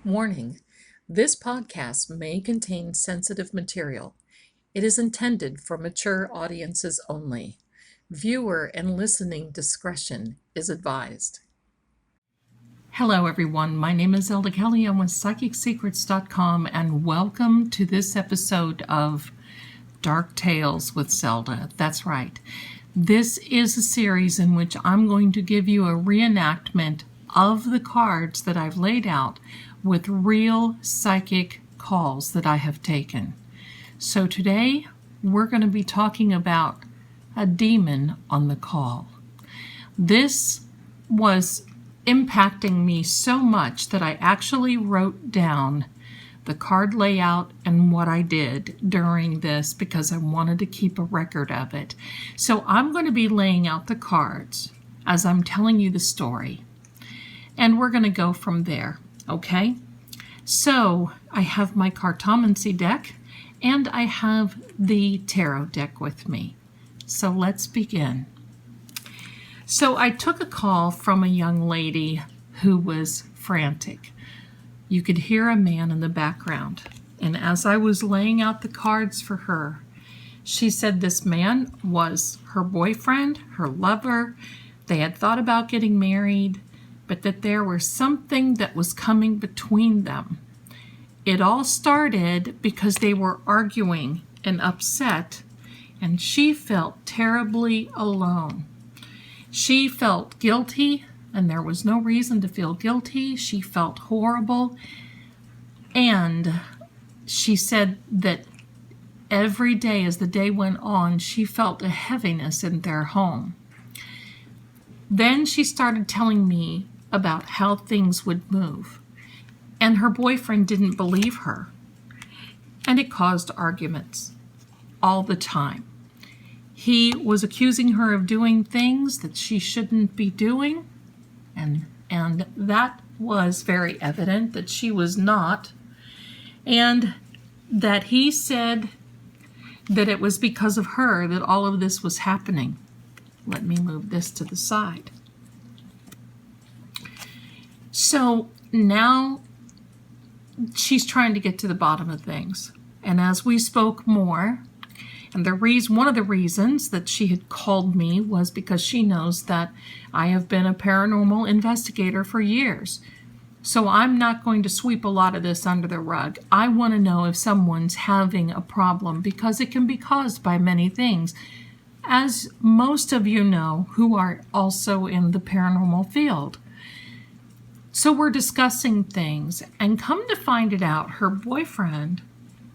Warning: this podcast may contain sensitive material. It is intended for mature audiences only. Viewer and listening discretion is advised. Hello everyone, my name is Zelda Kelly. I'm with PsychicSecrets.com and welcome to this episode of Dark Tales with Zelda. That's right. This is a series in which I'm going to give you a reenactment of the cards that I've laid out with real psychic calls that I have taken. So today we're going to be talking about a demon on the call. This was impacting me so much that I actually wrote down the card layout and what I did during this because I wanted to keep a record of it. So I'm going to be laying out the cards as I'm telling you the story. And we're going to go from there, okay? So I have my Cartomancy deck and I have the tarot deck with me. So let's begin. So I took a call from a young lady who was frantic. You could hear a man in the background. And as I was laying out the cards for her, she said this man was her boyfriend, her lover. They had thought about getting married, but that there was something that was coming between them. It all started because they were arguing and upset, and she felt terribly alone. She felt guilty, and there was no reason to feel guilty. She felt horrible, and she said that every day as the day went on, she felt a heaviness in their home. Then she started telling me about how things would move, and her boyfriend didn't believe her, and it caused arguments all the time. He was accusing her of doing things that she shouldn't be doing, and that was very evident that she was not, and that he said that it was because of her that all of this was happening. Let me move this to the side. So now she's trying to get to the bottom of things. And as we spoke more, and one of the reasons that she had called me was because she knows that I have been a paranormal investigator for years. So I'm not going to sweep a lot of this under the rug. I want to know if someone's having a problem because it can be caused by many things. As most of you know who are also in the paranormal field. So we're discussing things, and come to find it out, her boyfriend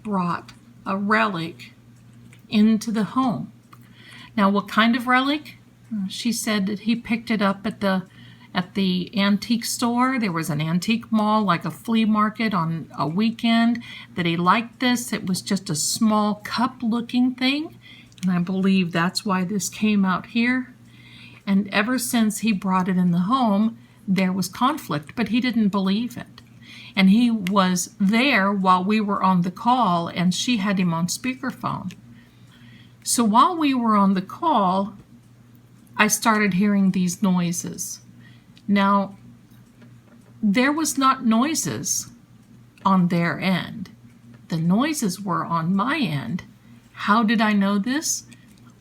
brought a relic into the home. Now, what kind of relic? She said that he picked it up at the antique store. There was an antique mall, like a flea market on a weekend, that he liked this. It was just a small cup-looking thing, and I believe that's why this came out here. And ever since he brought it in the home, there was conflict, but he didn't believe it. And he was there while we were on the call, and she had him on speakerphone. So while we were on the call, I started hearing these noises. Now, there was not noises on their end. The noises were on my end. How did I know this?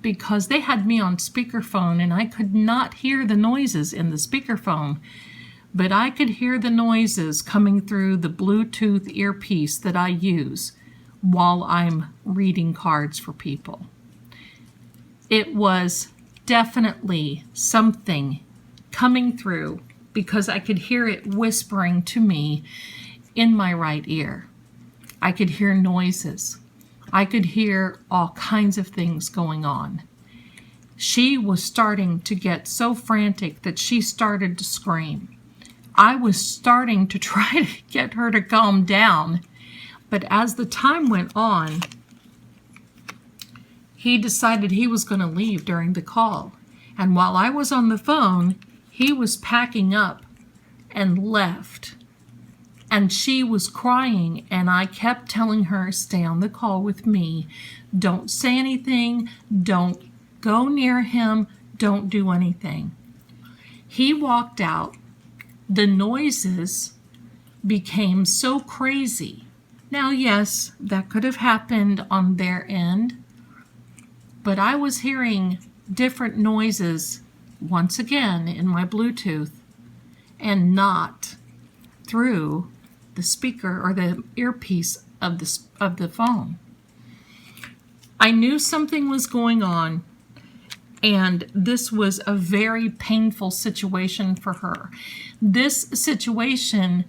Because they had me on speakerphone and I could not hear the noises in the speakerphone, but I could hear the noises coming through the Bluetooth earpiece that I use while I'm reading cards for people. It was definitely something coming through because I could hear it whispering to me in my right ear. I could hear noises. I could hear all kinds of things going on. She was starting to get so frantic that she started to scream. I was starting to try to get her to calm down, but as the time went on, he decided he was going to leave during the call. And while I was on the phone, he was packing up and left. And she was crying, and I kept telling her, stay on the call with me. Don't say anything. Don't go near him. Don't do anything. He walked out. The noises became so crazy. Now, yes, that could have happened on their end, but I was hearing different noises once again in my Bluetooth and not through the speaker or the earpiece of the phone. I knew something was going on, and this was a very painful situation for her. This situation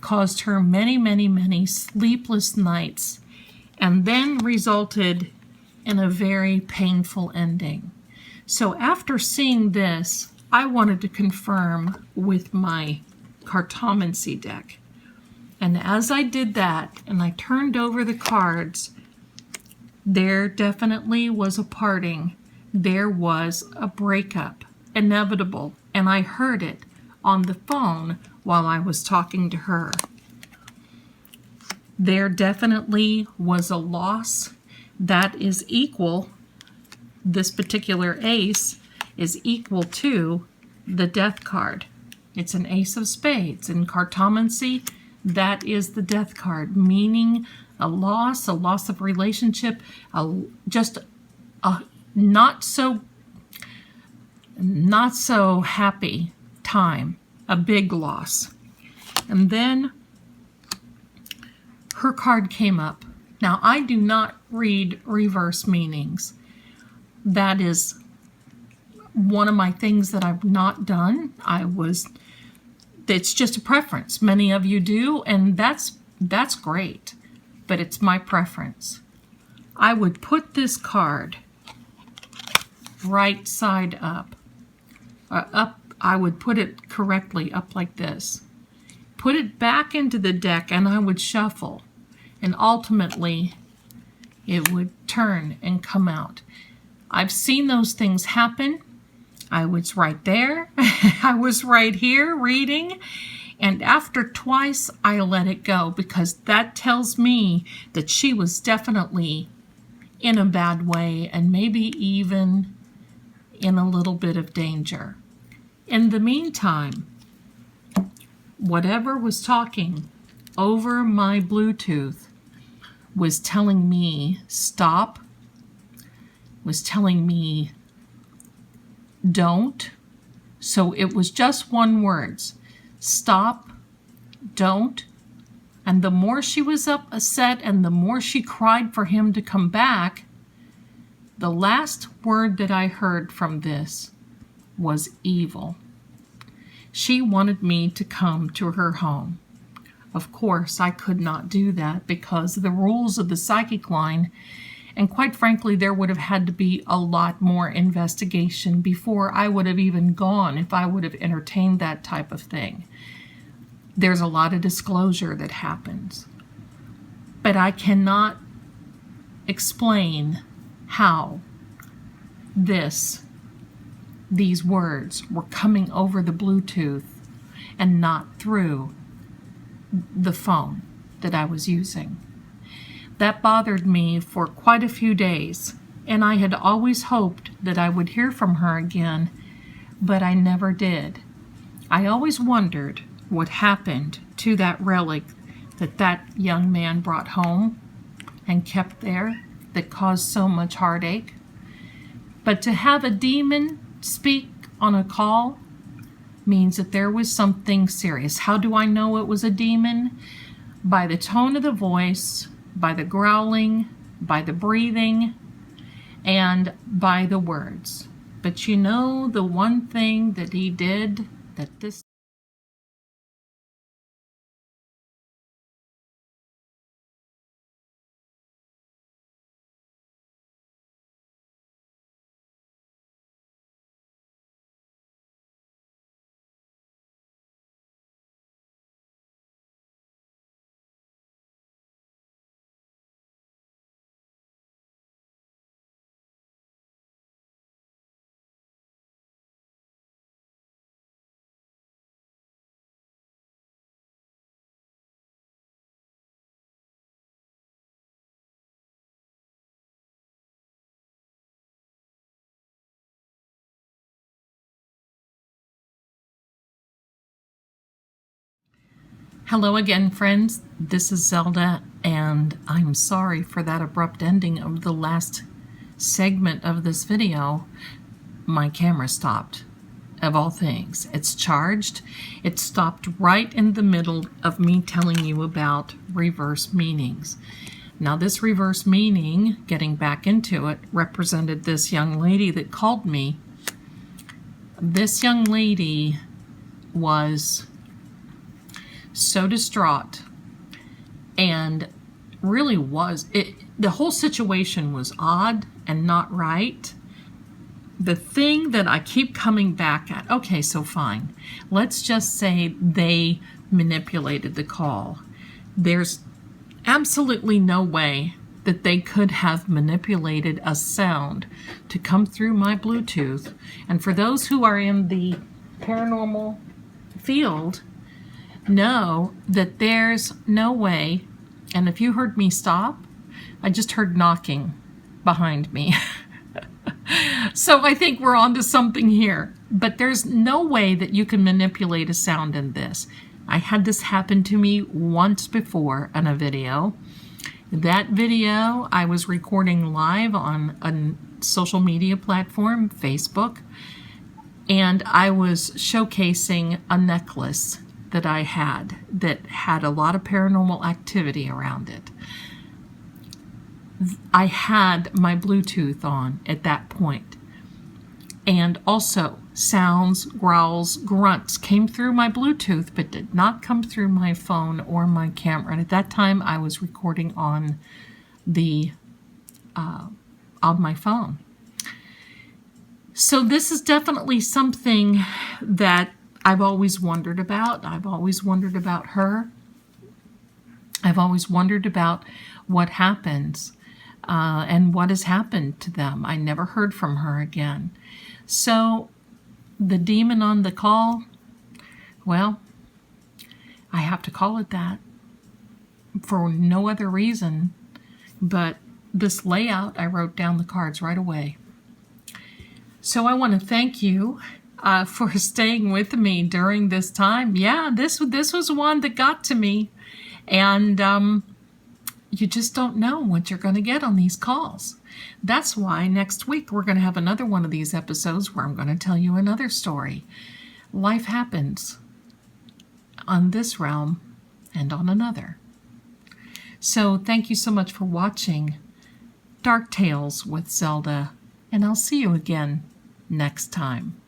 caused her many, many, many sleepless nights and then resulted in a very painful ending. So after seeing this, I wanted to confirm with my Cartomancy deck. And as I did that and I turned over the cards, there definitely was a parting. There was a breakup, inevitable, and I heard it on the phone while I was talking to her. There definitely was a loss that is equal, this particular ace is equal to the death card. It's an ace of spades. In Cartomancy, that is the death card, meaning a loss of relationship, just a not so happy time, a big loss. And then her card came up. Now, I do not read reverse meanings. That is one of my things that I've not done. It's just a preference. Many of you do, and that's great, but it's my preference. I would put this card right side up. I would put it correctly up like this. Put it back into the deck, and I would shuffle, and ultimately it would turn and come out. I've seen those things happen. I was right there. I was right here reading. And after twice, I let it go because that tells me that she was definitely in a bad way and maybe even in a little bit of danger. In the meantime, whatever was talking over my Bluetooth was telling me stop, was telling me don't. So it was just one word, stop, don't. And the more she was upset and the more she cried for him to come back, the last word that I heard from this was evil. She wanted me to come to her home. Of course, I could not do that because of the rules of the psychic line. And quite frankly, there would have had to be a lot more investigation before I would have even gone if I would have entertained that type of thing. There's a lot of disclosure that happens. But I cannot explain how these words were coming over the Bluetooth and not through the phone that I was using. That bothered me for quite a few days, and I had always hoped that I would hear from her again, but I never did. I always wondered what happened to that relic that young man brought home and kept there that caused so much heartache. But to have a demon speak on a call means that there was something serious. How do I know it was a demon? By the tone of the voice, by the growling, by the breathing, and by the words. But you know the one thing that he did that this Hello again, friends. This is Zelda, and I'm sorry for that abrupt ending of the last segment of this video. My camera stopped, of all things. It's charged. It stopped right in the middle of me telling you about reverse meanings. Now, this reverse meaning, getting back into it, represented this young lady that called me. This young lady was so distraught, and really the whole situation was odd and not right. The thing that I keep coming back at, okay, so fine, let's just say they manipulated the call. There's absolutely no way that they could have manipulated a sound to come through my Bluetooth. And for those who are in the paranormal field, know that there's no way. And if you heard me stop, I just heard knocking behind me. So I think we're onto something here. But there's no way that you can manipulate a sound in this. I had this happen to me once before in a video. That video I was recording live on a social media platform, Facebook, and I was showcasing a necklace that I had that had a lot of paranormal activity around it. I had my Bluetooth on at that point, and also sounds, growls, grunts came through my Bluetooth but did not come through my phone or my camera. And at that time I was recording on my phone. So this is definitely something that I've always wondered about. I've always wondered about her. I've always wondered about what happens and what has happened to them. I never heard from her again. So the demon on the call, well, I have to call it that for no other reason, but this layout, I wrote down the cards right away. So I want to thank you for staying with me during this time. Yeah, this was one that got to me, and you just don't know what you're going to get on these calls. That's why next week we're going to have another one of these episodes where I'm going to tell you another story. Life happens on this realm and on another. So thank you so much for watching Dark Tales with Zelda, and I'll see you again next time.